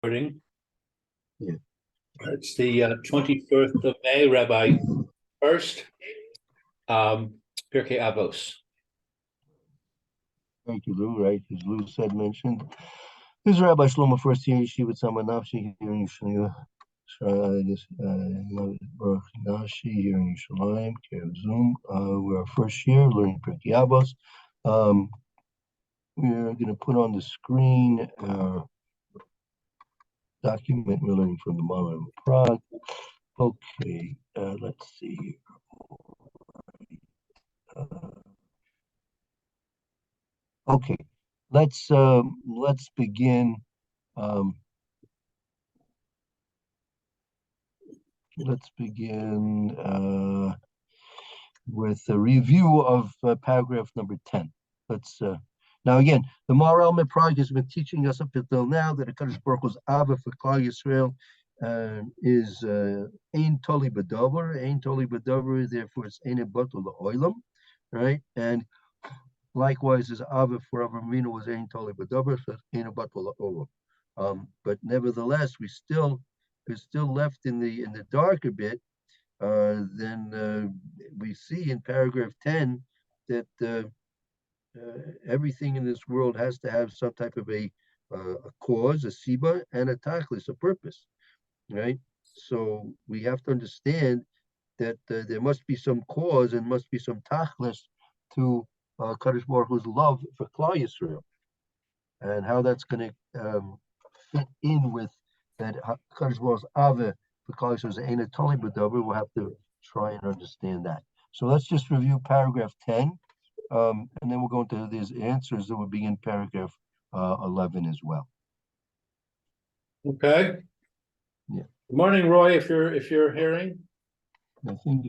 Recording. Yeah. It's the 21st of May, Rabbi Furst, Pierke Avos. Thank you, Lou. Right, as Lou mentioned, this is Rabbi Shlomo Furst here. Yeshiva Nafshi here in Yerushalayim. Baruch Nashi here in Yerushalayim. Zoom. We're our first year learning Pirkei Avos. We're going to put on the screen our document we're learning from the Maharal of Prague. Okay, let's see here. Okay, let's begin. Let's begin with a review of paragraph number 10. Let's now again, the Maharal of Prague has been teaching us up until now that HaKadosh Baruch Hu's Ava for Klal Yisrael is Ein Toli B'Dover. Ein Toli B'Dover, therefore it's Ein Batul La'olam, right? And likewise, his Ava for Avraham Avinu was Ein Toli B'Dover, so it's Ein Batul La'olam. But nevertheless, we're still left in the dark a bit. Then we see in paragraph 10 that everything in this world has to have some type of a cause, a siba, and a tachlis, a purpose, right? So we have to understand that there must be some cause and must be some tachlis to Kadosh Baruch Hu's love for Klal Yisrael, and how that's going to fit in with that Kadosh Baruch Hu's Ave for Klal Yisrael is Ein Toli B'Dover. We'll have to try and understand that. So let's just review paragraph 10. And then we'll go into these answers that will be in paragraph 11 as well. Okay. Yeah. Good morning, Roy. If you're hearing, I think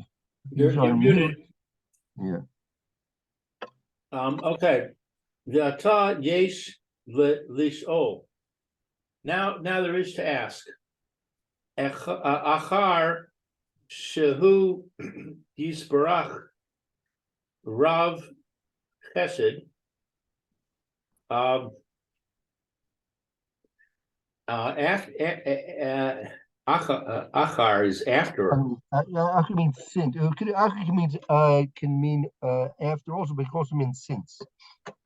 you're muted. Yeah. Okay. V'ata yesh lish'ol. Now there is to ask. Achar shehu yisbarach Rav Chesed, achar is after. Achar means since. Achar can mean after also, but it also means since.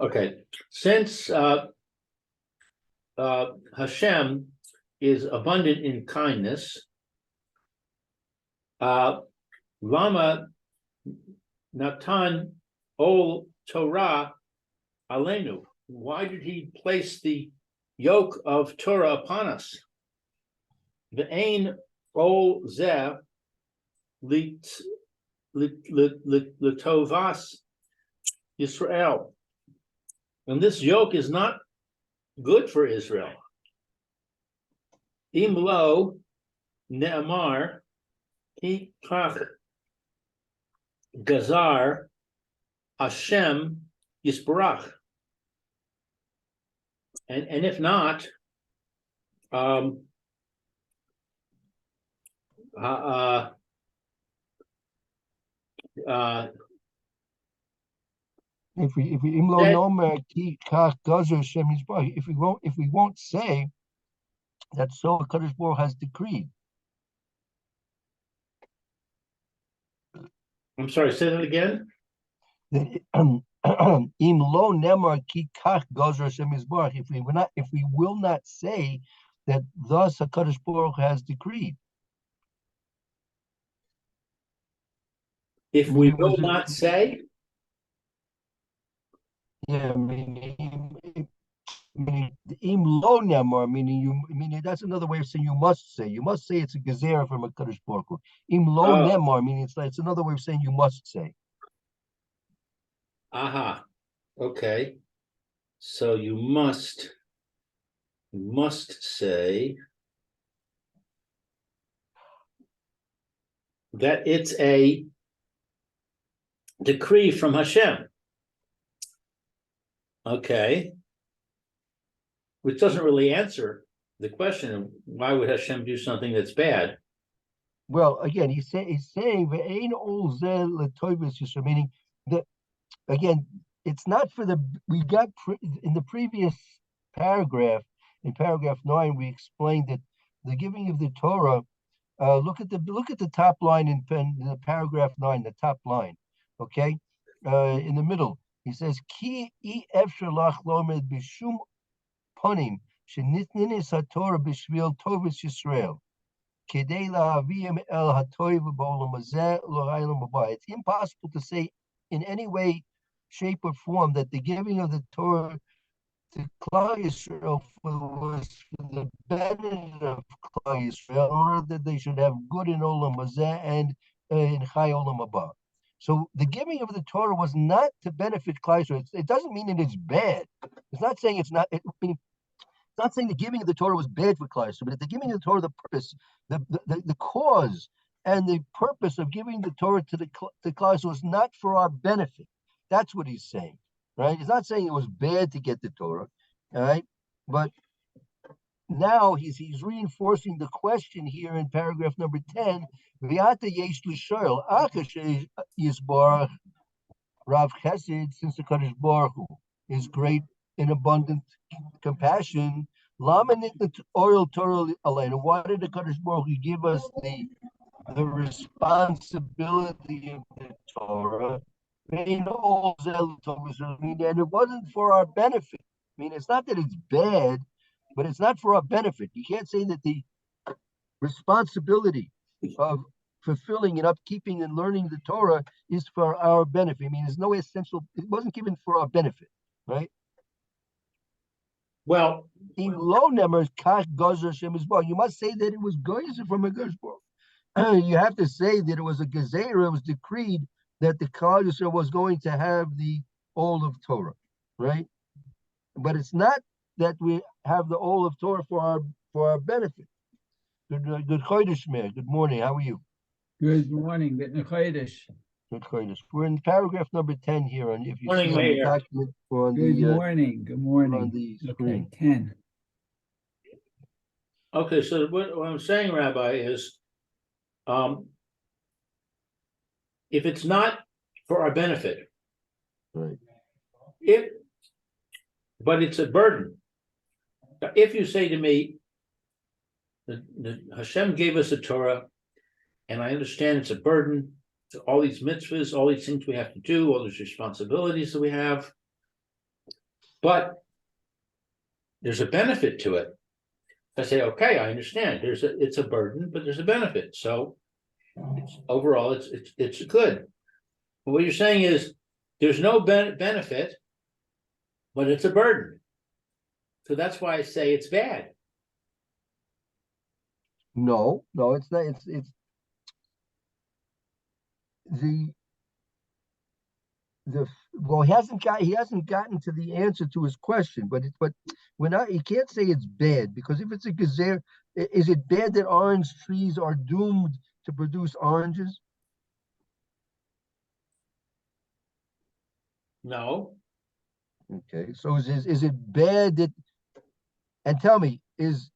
Okay, since Hashem is abundant in kindness, Lama Natan Ol Torah Aleinu. Why did he place the yoke of Torah upon us? Ve'ein Ol Zeh Litovas Yisrael. And this yoke is not good for Israel. Imlo Ne'amar Ki Kach Gazar Hashem Yisbarach. And if not, if we imlo nomer ki kach gazer Hashem Yisbarach, if we won't say that so HaKadosh Baruch has decreed. I'm sorry, say that again. Im lo nemar ki kach gazer Hashem Yisbarach. If we will not say that thus HaKadosh Baruch has decreed. If we will not say, yeah, meaning im lo nemar, meaning that's another way of saying you must say. You must say it's a gezerah from HaKadosh Baruch Hu. Im lo nemar, meaning it's another way of saying you must say. Aha. Okay. So you must say that it's a decree from Hashem. Okay. Which doesn't really answer the question of why would Hashem do something that's bad? Well, again, he's saying ve'ein ol zeh l'tovas Yisrael, meaning that again, it's not for the. We got in the previous paragraph. in paragraph 9, we explained that the giving of the Torah. Look at the top line in the paragraph 9, the top line. Okay, in the middle, he says, "Ki efshar lach lomed b'shum panim shenitnin haTorah b'shvil tovus Yisrael kedei la'avim el hatoiv b'olam hazeh l'olam haba." It's impossible to say in any way, shape, or form that the giving of the Torah to Klal Yisrael was for the benefit of Klal Yisrael, or that they should have good in Olam Hazeh and in Chai Olam Haba. So the giving of the Torah was not to benefit Klal Yisrael. It doesn't mean that it's bad. It's not saying it's not. It's not saying the giving of the Torah was bad for Klal Yisrael, but the giving of the Torah, the purpose, the cause, and the purpose of giving the Torah to Klal Yisrael was not for our benefit. That's what he's saying. Right? He's not saying it was bad to get the Torah, all right? But now he's reinforcing the question here in paragraph number 10. V'ata yesh l'shoel, akash yisbarach Rav Chesed, since the Kadosh Baruch Hu is great in abundant compassion. Lama nitnat oil Torah aleinu. Why did the Kadosh Baruch Hu give us the responsibility of the Torah? And it wasn't for our benefit. I mean, it's not that it's bad, but it's not for our benefit. You can't say that the responsibility of fulfilling and upkeeping and learning the Torah is for our benefit. I mean, there's no essential, it wasn't given for our benefit, right? Well, in low numbers, you must say that it was goyzer from a Gershborg. You have to say that it was a gezerah, it was decreed that the Klal Yisrael was going to have the Ol of Torah, right? But it's not that we have the Ol of Torah for our benefit. Good Chodesh, Meir. Good morning. How are you? Good morning. Good Chodesh. Good Chodesh. We're in paragraph number 10 here, and if you Morning, see on the Meir. document or on Good the morning. Good morning. on the Okay, screen. 10. okay, so what I'm saying, Rabbi, is if it's not for our benefit, Right. but it's a burden. If you say to me, the Hashem gave us a Torah, and I understand it's a burden, to all these mitzvahs, all these things we have to do, all these responsibilities that we have, but there's a benefit to it. I say, okay, I understand. It's a burden, but there's a benefit. So overall, it's good. But what you're saying is there's no benefit, but it's a burden. So that's why I say it's bad. No, it's not. It's well, he hasn't gotten to the answer to his question, but he can't say it's bad, because if it's a gezer, is it bad that orange trees are doomed to produce oranges? No. Okay, so is it bad that, and tell me, is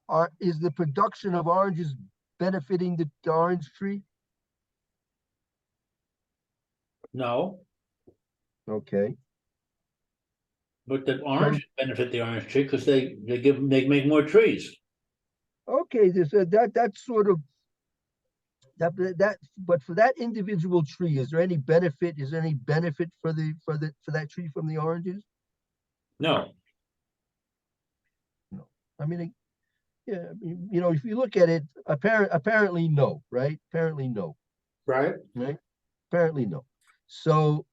the production of oranges benefiting the orange tree? No. Okay. But the orange benefit the orange tree because they make more trees. Okay, that's sort of that. But for that individual tree, is there any benefit? Is there any benefit for that tree from the oranges? No. No. I mean, yeah. If you look at it, apparently no, right? Apparently no. Right. Right. Apparently no. So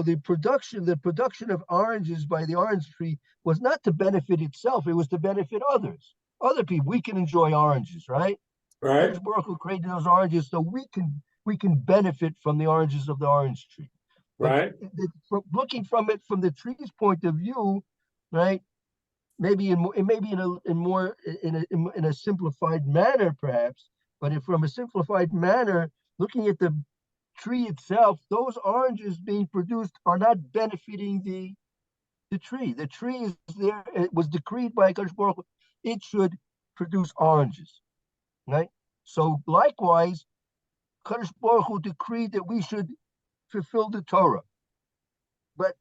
the production of oranges by the orange tree was not to benefit itself, it was to benefit others. Other people, we can enjoy oranges, right? Right. Kadosh Baruch Hu created those oranges so we can benefit from the oranges of the orange tree. Right. Looking from the tree's point of view, right? Maybe in a simplified manner, perhaps, but from a simplified manner, looking at the tree itself, those oranges being produced are not benefiting the tree. The tree is there. It was decreed by Kadosh Baruch Hu, it should produce oranges, right? So likewise, Kadosh Baruch Hu decreed that we should fulfill the Torah, but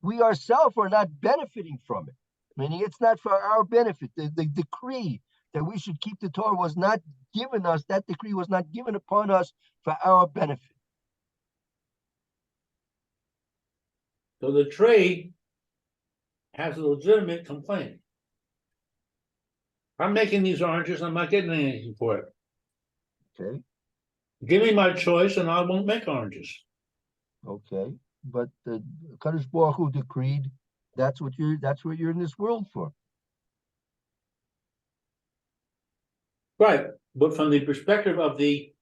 we ourselves are not benefiting from it. meaning it's not for our benefit. The decree that we should keep the Torah was not given us, that decree was not given upon us for our benefit. So the trade has a legitimate complaint. I'm making these oranges, I'm not getting anything for it. Okay, Give me my choice and I won't make oranges. okay. But the Kadosh Baruch Hu decreed that's what you're in this world for. Right, but from the perspective of the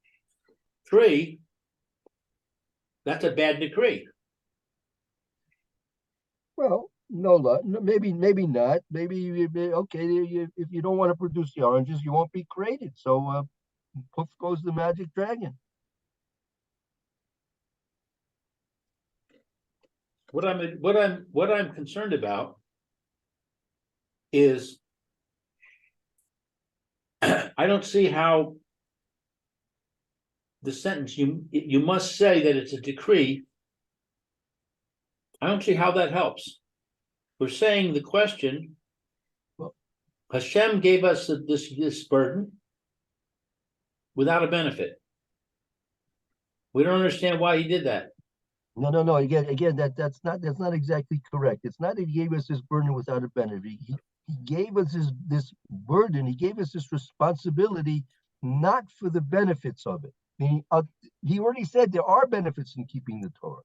tree, that's a bad decree. Well, no, maybe not. Maybe okay. If you don't want to produce the oranges, you won't be created. So, poof goes the magic dragon. What I'm concerned about is I don't see how the sentence you must say that it's a decree. I don't see how that helps. We're saying the question, Well, Hashem gave us this burden without a benefit. We don't understand why he did that. no. Again, that's not exactly correct. It's not that he gave us this burden without a benefit. He gave us this burden. He gave us this responsibility, not for the benefits of it. He already said there are benefits in keeping the Torah,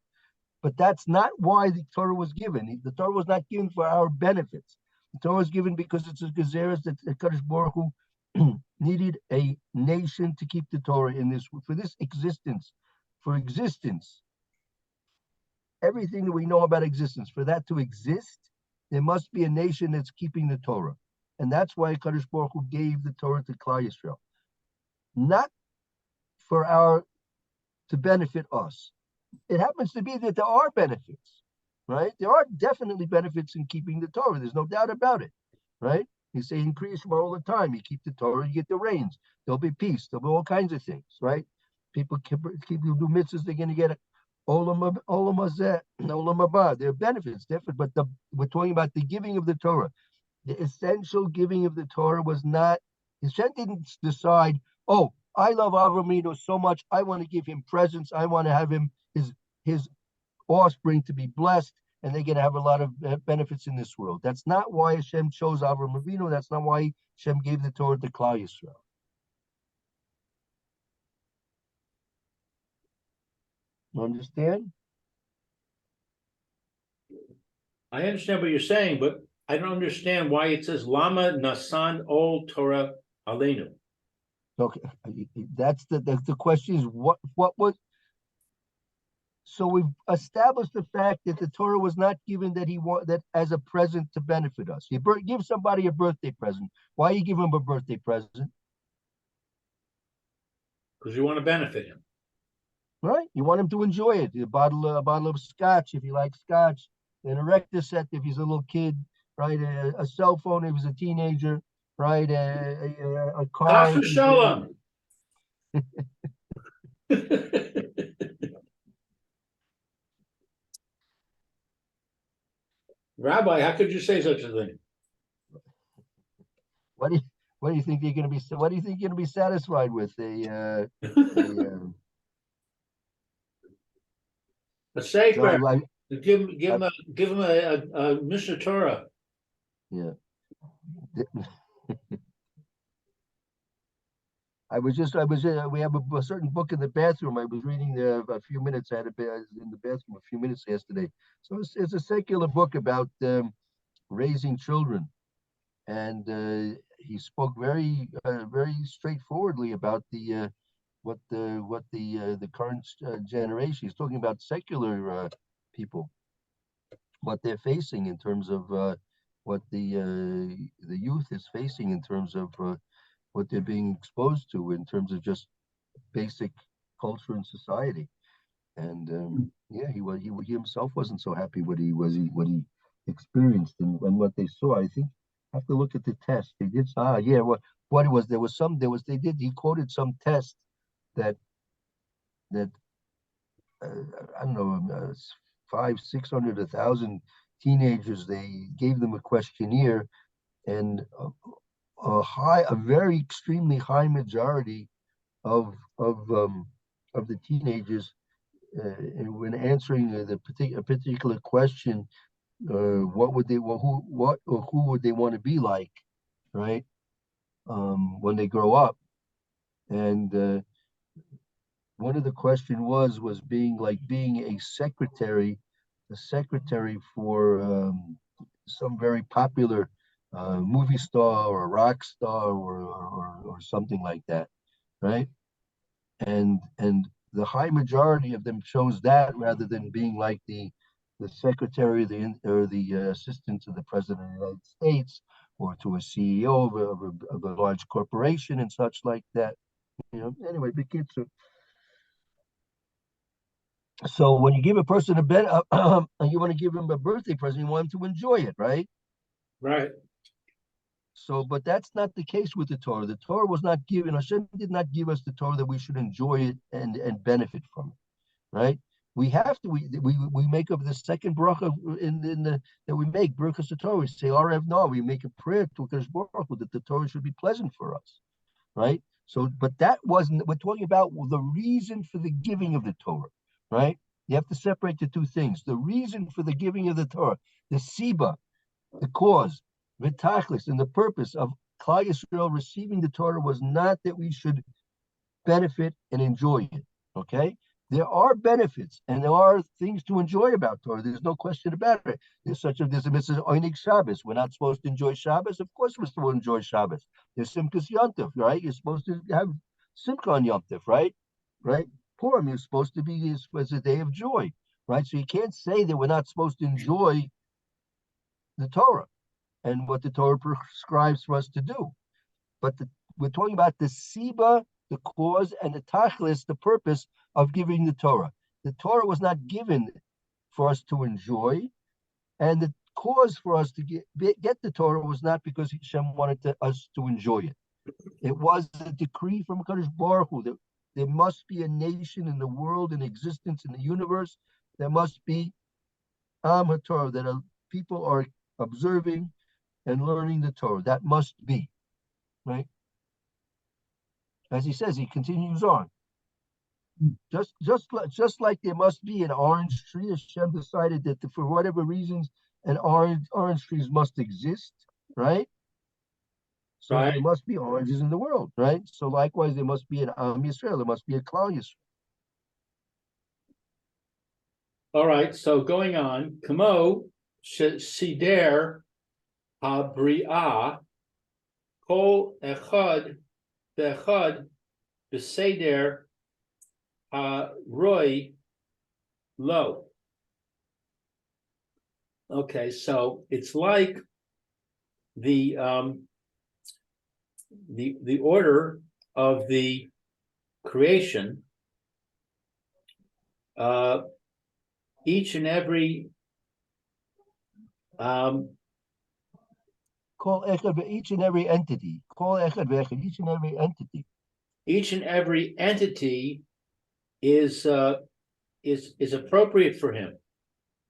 but that's not why the Torah was given. The Torah was not given for our benefits. The Torah was given because it's a gezeres that Kadosh Baruch Hu needed a nation to keep the Torah for this existence, for existence. Everything that we know about existence, for that to exist, there must be a nation that's keeping the Torah. And that's why Kadosh Baruch Hu gave the Torah to Klal Yisrael. Not to benefit us. It happens to be that there are benefits, right? There are definitely benefits in keeping the Torah. There's no doubt about it, right? You say increase all the time. You keep the Torah, you get the rains. There'll be peace. There'll be all kinds of things, right? People do mitzvahs, they're going to get olam hazeh, olam haba. There are benefits, different, but we're talking about the giving of the Torah. The essential giving of the Torah was not, Hashem didn't decide, oh, I love Avram so much, I want to give him presents, I want to have him, his offspring to be blessed, and they're going to have a lot of benefits in this world. That's not why Hashem chose Avram Avinu. That's not why Hashem gave the Torah to Klal Yisrael. Understand? I understand what you're saying, but I don't understand why it says Lama Nasan Ol Torah Aleinu. Okay, that's the question is what was. So we've established the fact that the Torah was not given that as a present to benefit us. You give somebody a birthday present. Why you give him a birthday present? Because you want to benefit him. Right? You want him to enjoy it. A bottle of scotch if he likes scotch, an erector set if he's a little kid, right? A cell phone if he's a teenager, right? A car. Chas v'shalom. Rabbi, how could you say such a thing? What do you think you're going to be? What do you think you're going to be satisfied with? A sefer. No, Give him a Mishnah Torah. Yeah. We have a certain book in the bathroom. I was reading a few minutes. I was in the bathroom a few minutes yesterday. So it's a secular book about raising children, and he spoke very straightforwardly about what the current generation. He's talking about secular people, what they're facing in terms of what the youth is facing in terms of what they're being exposed to in terms of just basic culture and society. And yeah, he himself wasn't so happy what he experienced and what they saw. I think I have to look at the test. They did what it was. He quoted some test that I don't know, 500, 600, 1,000 teenagers, they gave them a questionnaire, and a very extremely high majority of the teenagers, when answering a particular question, what would they, what or who would they want to be like, right? When they grow up, and one of the question was being a secretary for some very popular movie star or rock star or something like that, right? And the high majority of them chose that rather than being like the secretary, or the assistant to the president of the United States, or to a CEO of a large corporation and such like that. Anyway, big kids. So when you give a person a bed, and you want to give him a birthday present, you want him to enjoy it, right? Right. So, but that's not the case with the Torah. The Torah was not given. Hashem did not give us the Torah that we should enjoy it and benefit from it, right? We have to. We make up the second bracha in the that we make brachas the Torah. We say Arev Na. We make a prayer to Hakadosh Baruch Hu that the Torah should be pleasant for us, right? So, but that wasn't. We're talking about the reason for the giving of the Torah, right? You have to separate the two things. The reason for the giving of the Torah, the siba, the cause, the tachlis, and the purpose of Klal Yisrael receiving the Torah was not that we should benefit and enjoy it. Okay, there are benefits and there are things to enjoy about Torah. There's no question about it. There's a mitzvah Oinig Shabbos. We're not supposed to enjoy Shabbos. Of course, we're supposed to enjoy Shabbos. There's Simchas Yom Tov, right? You're supposed to have Simcha on Yom Tov, right? Right? Purim, you're supposed to be as a day of joy, right? So you can't say that we're not supposed to enjoy the Torah and what the Torah prescribes for us to do. But we're talking about the siba, the cause, and the tachlis, the purpose of giving the Torah. The Torah was not given for us to enjoy, and the cause for us to get the Torah was not because Hashem wanted us to enjoy it. It was a decree from Kadosh Baruch Hu that there must be a nation in the world, in existence, in the universe. There must be Am HaTorah, that people are observing and learning the Torah. That must be, right? As he says, he continues on. Just like there must be an orange tree, Hashem decided that for whatever reasons, an orange trees must exist, right? So Right. there must be oranges in the world, right? So likewise, there must be an Am Yisrael, there must be a Klal Yisrael. All right. So going on, Kamo Sider HaBri'ah Kol Echad Be'echad B'Seder HaRoi Lo. Okay, so it's like the order of the creation. Each and every Call echad, each and every entity. Call echad v'echad, each and every entity. Each and every entity is appropriate for him.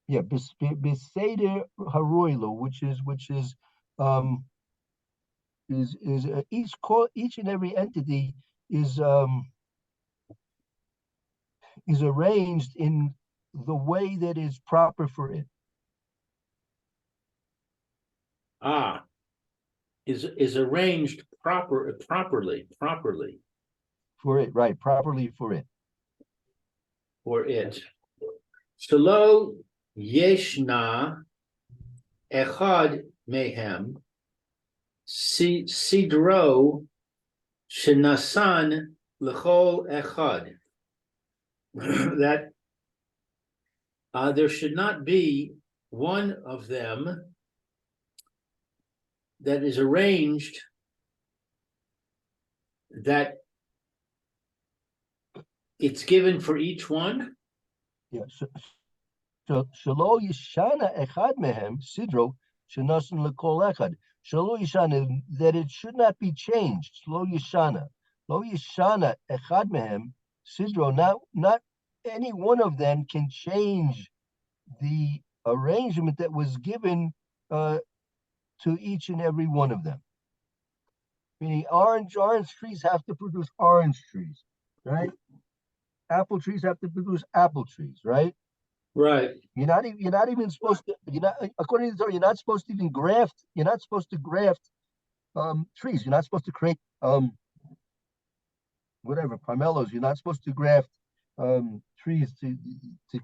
Yeah, beseder haroilo, which is each and every entity is arranged in the way that is proper for it. Is arranged properly For it, right? Properly for it. for it. Shelo yeshna echad mehem sidro shenasan lechol echad. That there should not be one of them that is arranged that it's given for each one. Yeah. So shelo yishana echad mehem sidro shenasan lekol echad. Shelo yishana, that it should not be changed. Shelo yishana, lo yishana echad mehem sidro. Not any one of them can change the arrangement that was given to each and every one of them. Meaning orange trees have to produce orange trees, right? Apple trees have to produce apple trees, right? Right. You're not even supposed to, according to the Torah, you're not supposed to even graft, you're not supposed to graft trees. You're not supposed to create whatever, pomelos. You're not supposed to graft trees to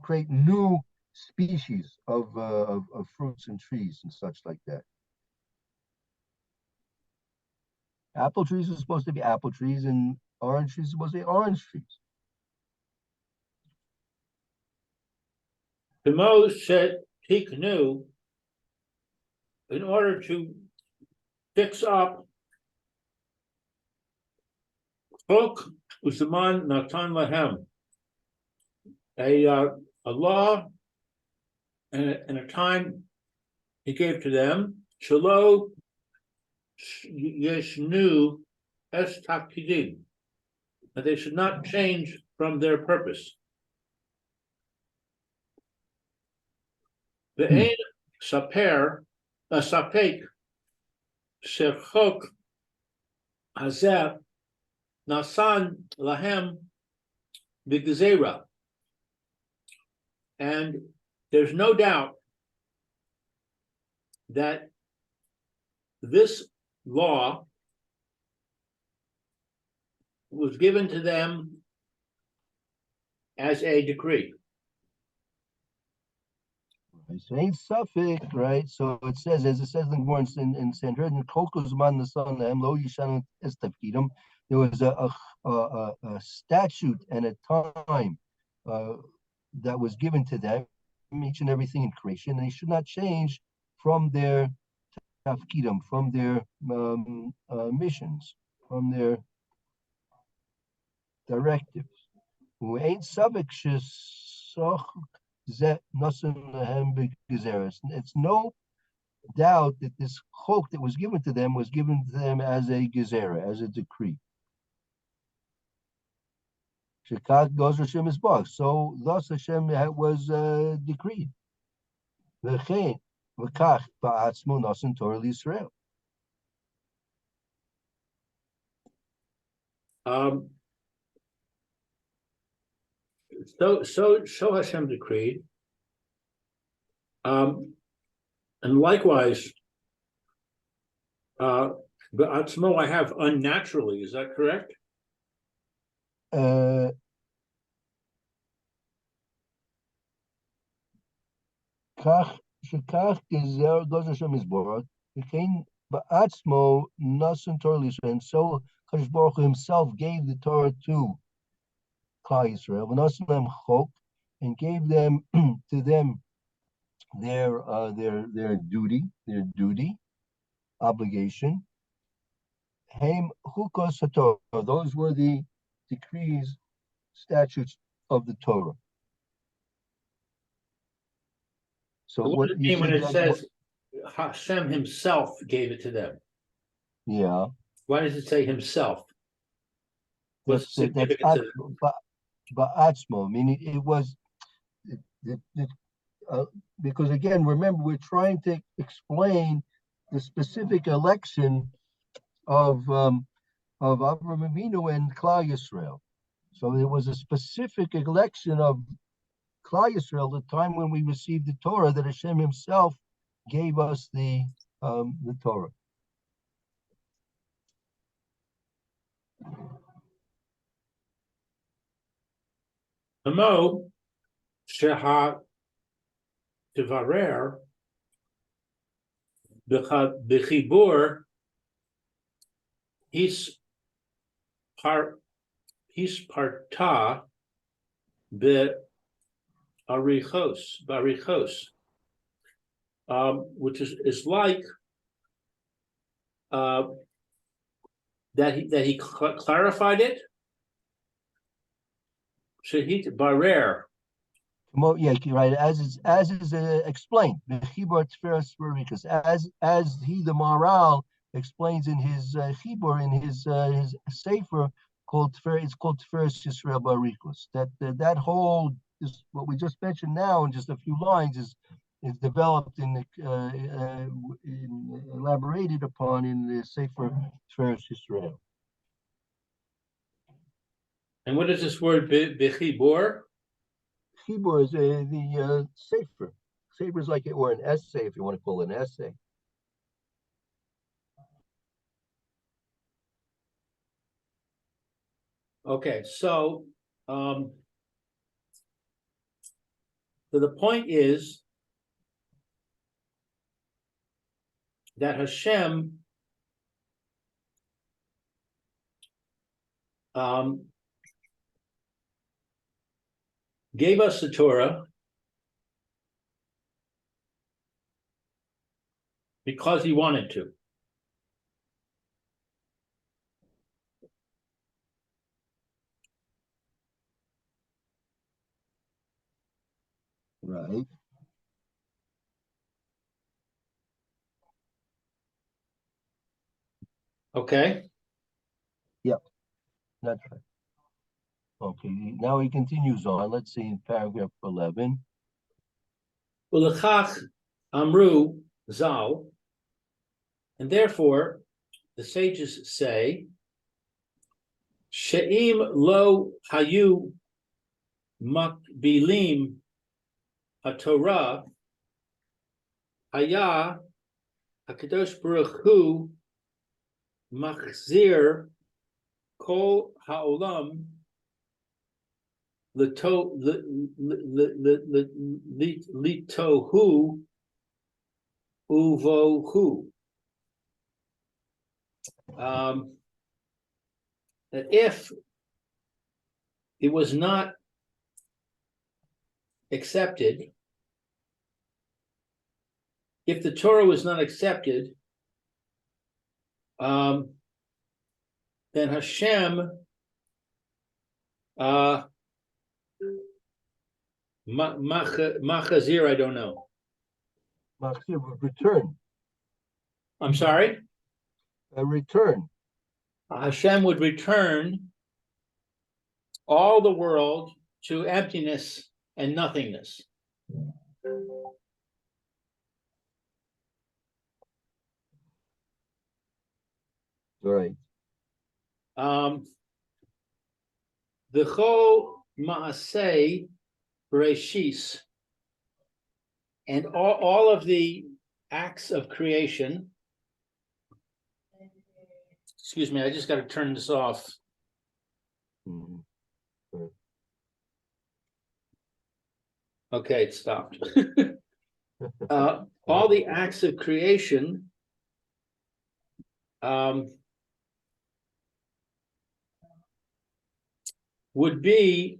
create new species of fruits and trees and such like that. Apple trees are supposed to be apple trees, and orange trees are supposed to be orange trees. The Moses said he knew in order to fix up Chok Usaman Natan Lahem, a law and a time he gave to them, Shalo Yeshnu Es Takidim, that they should not change from their purpose. The Ein Sapek Shechok Hazeh Nasan Lahem B'Gezerah. And there's no doubt that this law was given to them as a decree. So ain't suffix, right? So it says, as it says in the Gemara in Sanhedrin, Kokosman the son Lo Yishan Estafkidim. There was a statute and a time that was given to them, each and everything in creation, and they should not change from their tafkidim, from their missions, from their directives. Who ain't suffix it's no doubt that this chok that was given to them as a gezerah, as a decree. Shekach goes Hashem is bar. So thus Hashem was decreed. V'chein v'kach ba'atzmo nasan Torah l'Yisrael. So Hashem decreed, and likewise, Ba'atzmo I have unnaturally. Is that correct? Kach shekach gezer goes Hashem is bar. V'chein ba'atzmo nasan Torah l'Yisrael. And so Kadosh Baruch Hu himself gave the Torah to Klal Yisrael, v'nasan them chok, and gave them to them their duty, obligation. Haim chukos haTorah. Those were the decrees, statutes of the Torah. So what does it mean when it says Hashem himself gave it to them? Yeah. Why does it say himself? What's That's significant to ba'atzmo, meaning it was because again, remember, we're trying to explain the specific election of Avraham Avinu and Klal Yisrael. So there was a specific election of Klal Yisrael, the time when we received the Torah, that Hashem himself gave us the Torah. Hamo sheha tivarer b'chibur his parta b'arichos, which is like that he clarified it. Shehit barer. Yeah, right. As is explained, as he the Maharal explains in his chibur, in his sefer called Tfer, it's called Furst Yisrael Barikos. That whole, what we just mentioned now in just a few lines, is is developed elaborated upon in the Sefer Furst Israel. And what is this word bechibor? Chibur is the Sefer. Sefer is like it or an essay, if you want to call it an essay. Okay, so the point is that Hashem gave us the Torah because he wanted to. Right. Okay. Yep. That's right. Okay. Now he continues on. Let's see in paragraph 11. Ulechach amru zal, and therefore the sages say, she'im lo hayu makbilim haTorah haya hakadosh baruch hu machzir kol haolam litohu uvohu. That if it was not accepted, if the Torah was not accepted, then Hashem machazir, I don't know. Machzir would return. I'm sorry? A return. Hashem would return all the world to emptiness and nothingness. Right. The Chol Maaseh Bereshis, and all of the acts of creation. Excuse me, I just got to turn this off. Mhm. Okay, it stopped. All the acts of creation would be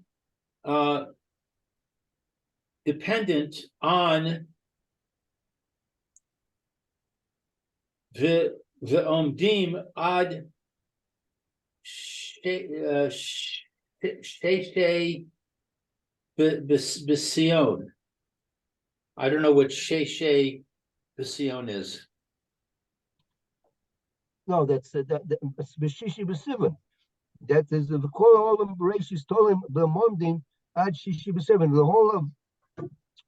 dependent on the omdim ad sheshe b'sion. I don't know what sheshe b'sion is. No, that's B'shishi B'sivan. That is the Kol Olam Bereshis told him the Momdim ad Shishi B'Seven. The whole of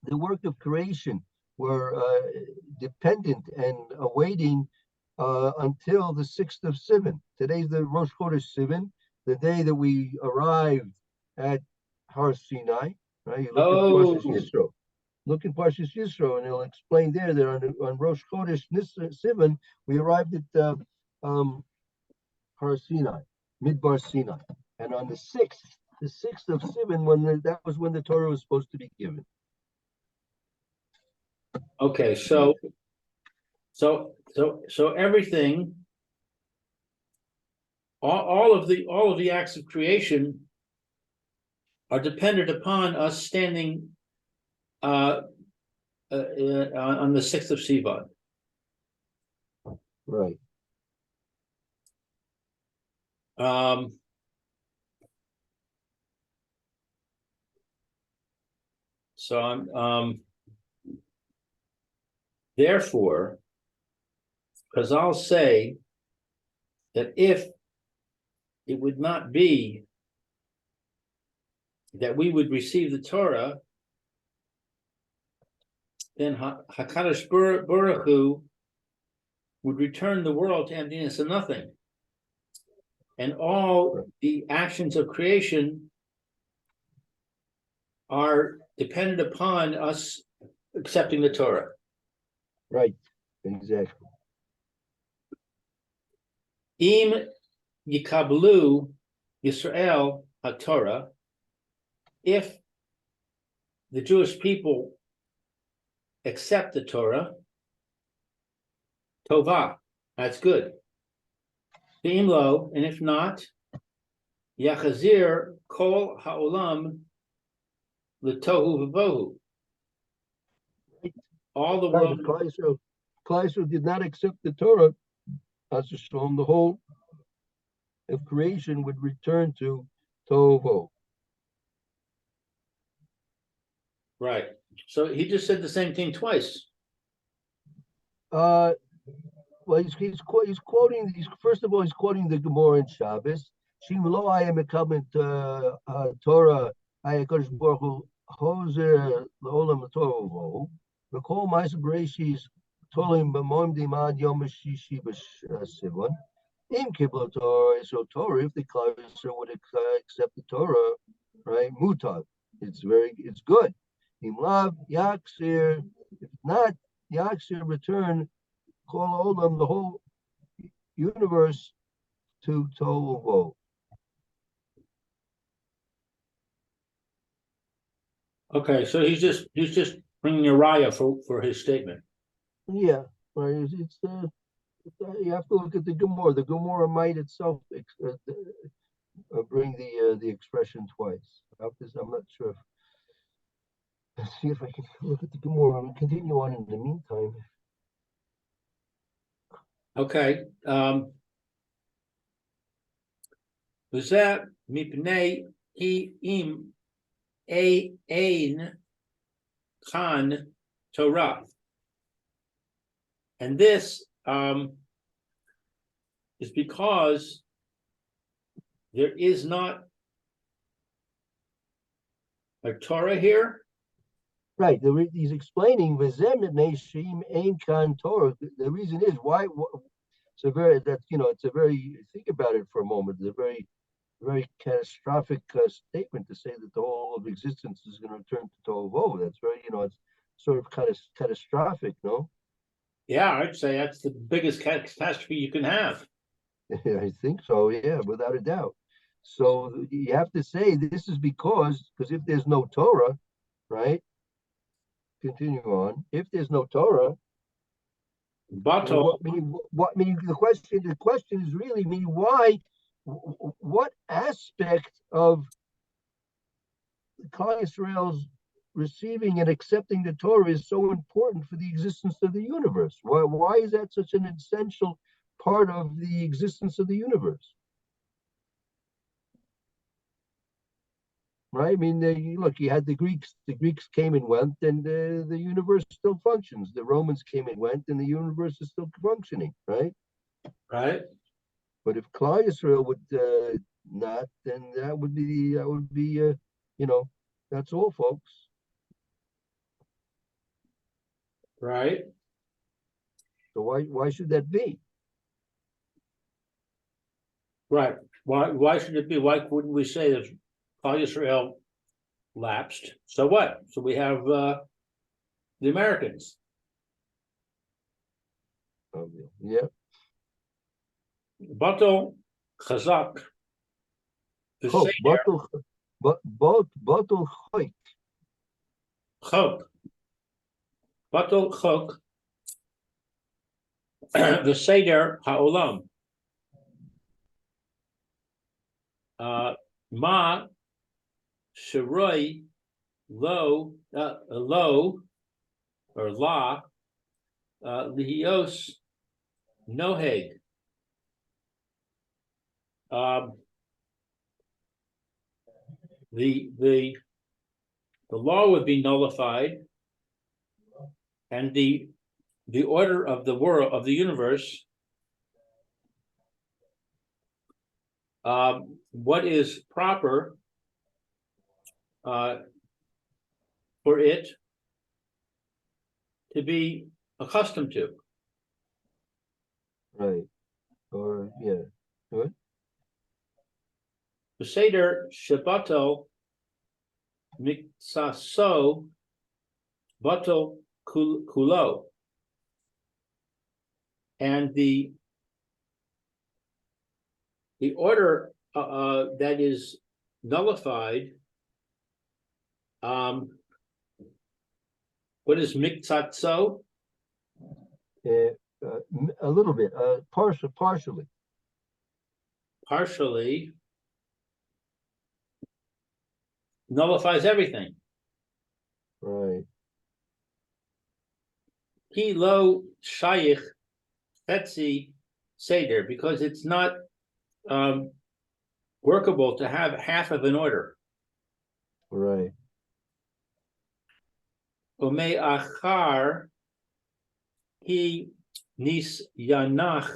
the work of creation were dependent and awaiting until the 6th of Sivan. Today's the Rosh Chodesh Sivan, the day that we arrived at Har Sinai. Right? You look at Parshas Yisro. Look at Parshas Yisro, and it'll explain there that on Rosh Chodesh Sivan we arrived at Har Sinai, Midbar Sinai, and on the 6th of Sivan, that was when the Torah was supposed to be given. Okay, so everything, all of the acts of creation are dependent upon us standing on the 6th of Sivan. Right. So I'm therefore, because I'll say that if it would not be that we would receive the Torah then Hakadosh Baruch Hu would return the world to emptiness and nothing. And all the actions of creation are dependent upon us accepting the Torah. Right, exactly. Im Yikablu Yisrael HaTorah, if the Jewish people accept the Torah, Tova, that's good. Ve'im lo, and if not, Yachazir Kol Ha'olam L'tohu V'bohu. All the Right, world. if Klal Yisrael did not accept the Torah, as to show the whole of creation would return to Tovo. Right. So he just said the same thing twice. Well, he's quoting. First of all, he's quoting the Gemara in Shabbos. Shim lo ayem mekabel Torah ayakadosh baruch hu hozer leolam tovo. V'kol ma'aser bereishis tolim b'moim dimad yom shishi b'sivon. In Kibbutz Torah, so Torah, if the Klal Yisrael would accept the Torah, right? Mutav, it's good. Im lav yaksir, if not yaksir, return call olam the whole universe to Tovo. Okay, so he's just bringing a raya for his statement. Yeah, right. You have to look at the Gemara. The Gemara might itself bring the expression twice. I'm not sure. Let's see if I can look at the Gemara. I'm going to continue on in the meantime. Okay. V'zeh mipnei hi im ein kan Torah. And this is because there is not a Torah here. Right. He's explaining ain kan Torah. The reason is why. It's a very think about it for a moment. It's a very catastrophic statement to say that the whole of existence is going to return to Tovo. That's very, it's sort of catastrophic, no? Yeah, I'd say that's the biggest catastrophe you can have. I think so, yeah, without a doubt. So you have to say this is because if there's no Torah, right? Continue on. If there's no Torah, Bato, the question is really what aspect of Klal Yisrael's receiving and accepting the Torah is so important for the existence of the universe? Why is that such an essential part of the existence of the universe? Right? I mean, look, you had the Greeks. The Greeks came and went, and the universe still functions. The Romans came and went, and the universe is still functioning, right? right? But if Klal Yisrael would not, then that would be that's all, folks. Right. So why should that be? Right. Why should it be? Why wouldn't we say that Klal Yisrael lapsed? So what? So we have the Americans. Yeah. Bato Chazak. Batul Choik. Chok. Bato Chok. The Seder Ha'olam. Ma Shiroi Lo or La Lihios Noheg. The law would be nullified, and the order of the world of the universe, what is proper for it to be accustomed to. Right. Or, yeah, good. Seder Shabbato Miksaso Bato Kulo. And the order that is nullified, what is Miksatso? A little bit, partially. Partially nullifies everything. Right. He lo shayich Betsy Seder, because it's not workable to have half of an order. Right. Umei achar he nisyanas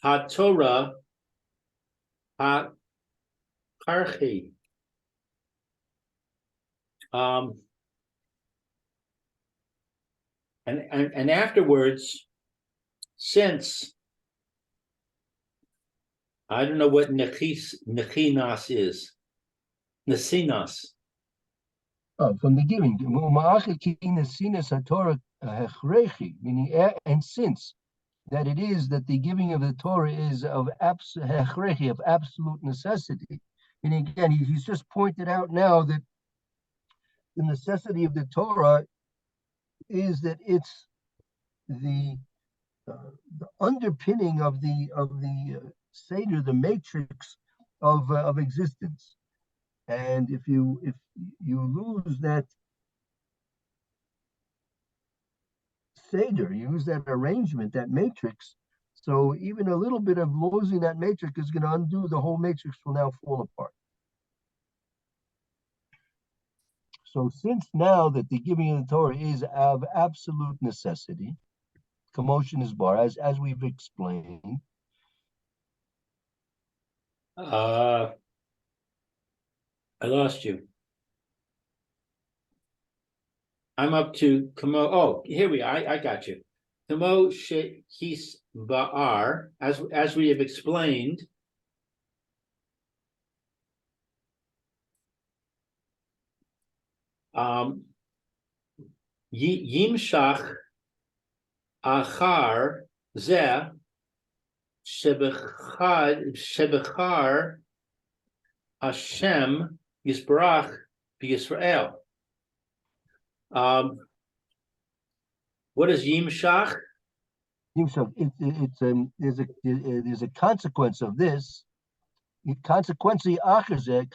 haTorah hakarchi. And afterwards, since I don't know what nechinas is, nesinas. Oh, from the giving, meaning and since that it is that the giving of the Torah is of absolute necessity. And again, he's just pointed out now that the necessity of the Torah is that it's the underpinning of the Seder, the matrix of existence. And if you lose that Seder, you lose that arrangement, that matrix, so even a little bit of losing that matrix is going to undo the whole matrix, will now fall apart. So since now that the giving of the Torah is of absolute necessity, commotion is bar, as we've explained. I lost you. I'm up to Kamo. Oh, here we are. I got you. Kamo Shehis Ba'ar, as we have explained. Yimshach Achar Zeh Shebechar Hashem Yisbarach B'Yisrael. What is Yimshach? There's a consequence of this. Consequently, after this.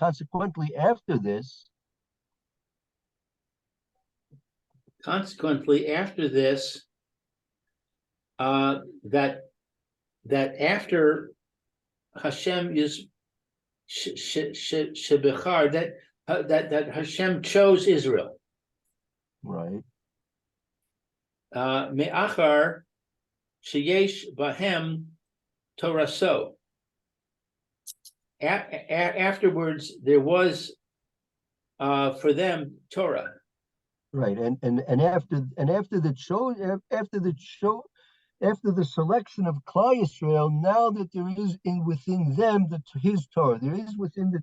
Consequently, after this, that after Hashem is Shebechar, that Hashem chose Israel. Right. Me'achar sheyesh bahem Toraso. Afterwards, there was for them Torah. Right, and after the selection of Klal Yisrael, now that there is within them his Torah, there is within the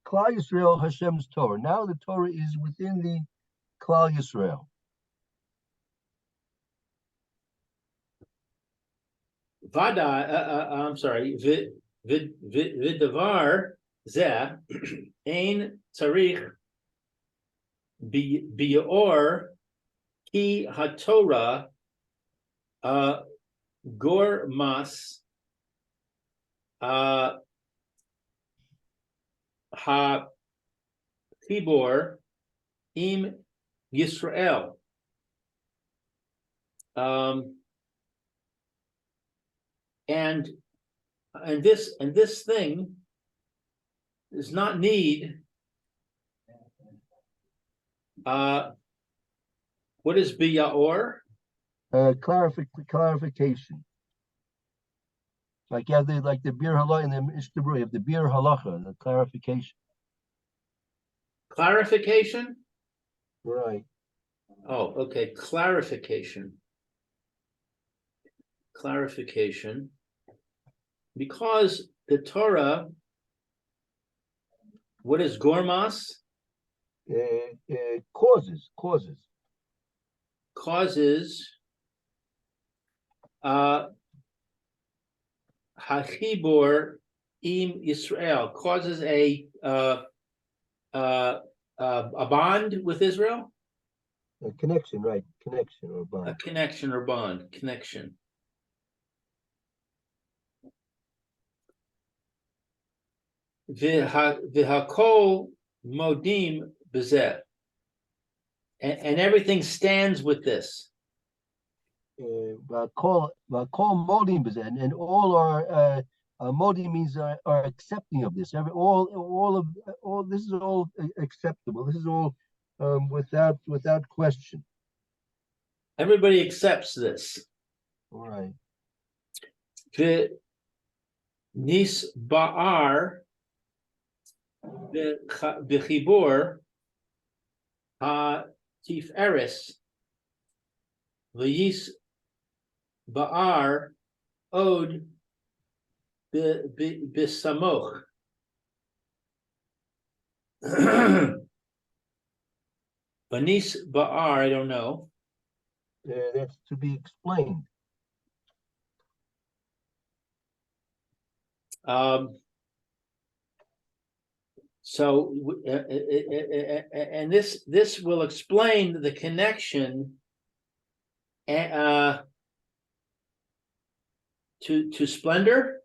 Klal Yisrael Hashem's Torah. Now the Torah is within the Klal Yisrael. I'm sorry. Vidavar zeh ein tzarich bior ki haTorah gor mas ha chibor im Yisrael. And this thing does not need what is biyaor? Clarification. Like you have the bir halacha in the Mishnah, you have the bir halacha, the clarification. Clarification? Right. Oh, okay, clarification. Clarification. Because the Torah, what is gormas? Causes. Causes hachibor im Israel, causes a bond with Israel? A connection, right? Connection or A bond. connection or bond, connection. V'hakol modim bezeh. And everything stands with this. Call modim, and all our modim means are accepting of this. All this is all acceptable. This is all without question. Everybody accepts this. All right. Nis ba'ar b'chibur ha-tif'eres v'yis ba'ar od b'samoch. Banis ba'ar, I don't know. That's to be explained. So, and this will explain the connection to splendor.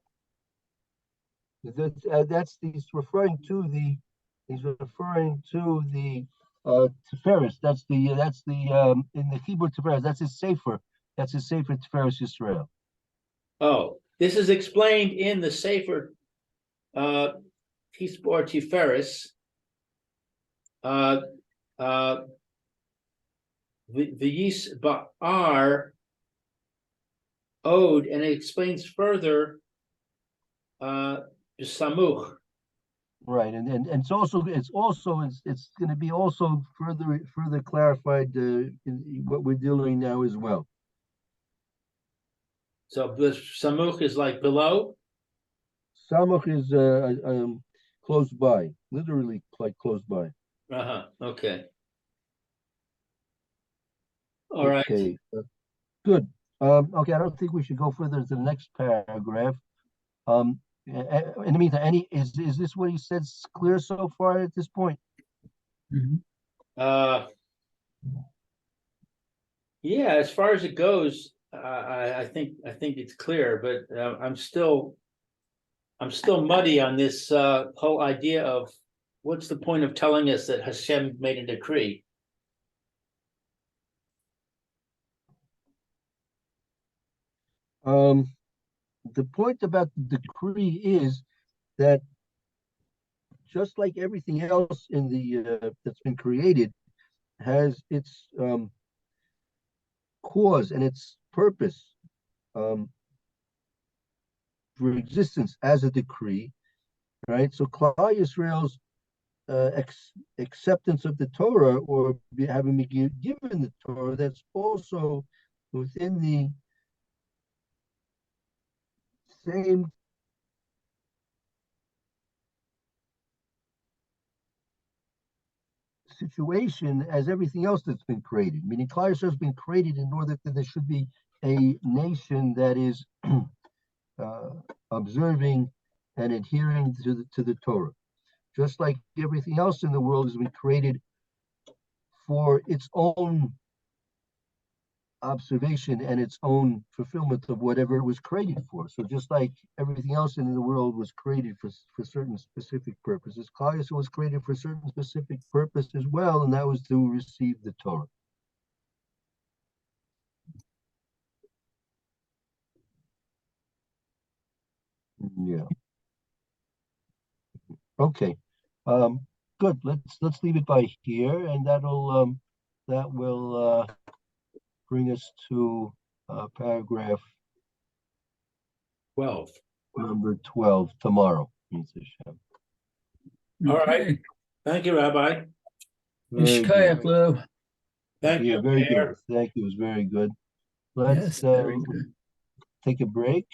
That's he's referring to the Tiferes. That's the in the Hebrew Tiferes. That's his sefer. That's his sefer Tiferes Yisrael. Oh, this is explained in the Sefer Tisbor Tiferes. V'yis ba'ar od, and it explains further samuch. Right, and it's going to be also further clarified in what we're dealing now as well. So the samuch is like below. Samuch is close by, literally like close by. Okay. All right. Okay, good. Okay, I don't think we should go further to the next paragraph. In the meantime, is this what he said clear so far at this point? Yeah, as far as it goes, I think it's clear, but I'm still muddy on this whole idea of what's the point of telling us that Hashem made a decree. The point about the decree is that just like everything else in the that's been created has its cause and its purpose for existence as a decree, right? So Klal Yisrael's acceptance of the Torah or having been given the Torah, that's also within the same situation as everything else that's been created. Meaning, Klal Yisrael has been created in order that there should be a nation that is observing and adhering to the Torah. Just like everything else in the world has been created for its own observation and its own fulfillment of whatever it was created for. So just like everything else in the world was created for certain specific purposes, Klal Yisrael was created for a certain specific purpose as well, and that was to receive the Torah. Yeah. Okay. Good. Let's leave it by here, and that will bring us to paragraph 12. number 12 tomorrow. All right. Thank you, Rabbi. Very good. Ishkayak, Lou. Thank Yeah, you, very Mayor. good. Thank you. It was very good. Yes, Let's very good. take a break.